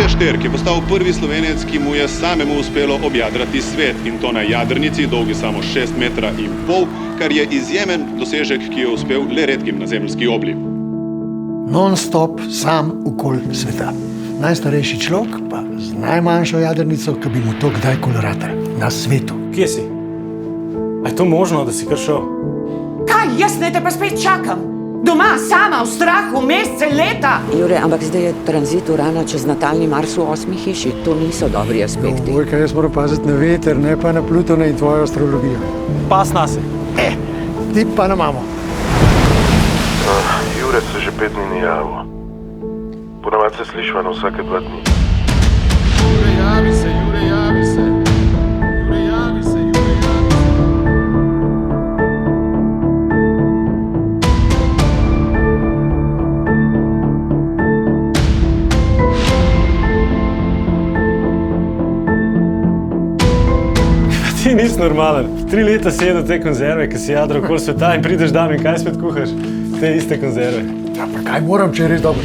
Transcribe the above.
Jure Šter, ki je postal prvi Slovenec, ki mu je samemu uspelo objadrati svet, in to na jadrnici, dolgi samo 6,5 metra, kar je izjemen dosežek, ki je uspel le redkim na zemeljski obli. Non-stop sam okoli sveta. Najstarejši človek pa z najmanjšo jadrnico, ki bi mu to kdajkoli ratal na svetu. Kje si? A je to možno, da si kar šel? Kaj, jaz ne te pa spet čakam? Doma, sama, v strahu, mesece, leta. Jure, ampak zdaj je tranzit Urana čez natalni Mars v 8 hiši. To niso dobri aspekti. Vojka, jaz moram paziti na veter, ne pa na Plutona in tvojo astrologijo. Pas nase. Ti pa na mamo. Jure se že 5 dni ni javil. Ponavadi se slišva na vsake 2 dni. Jure, javi se, Jure, javi se. Jure, javi se, Jure, javi se. Ti nisi normalen. 3 leta si jedel te konzerve, ki si jadral okoli sveta in prideš dan in kaj spet kuhaš? Te iste konzerve. Ja, pa kaj moram, če je res dobro?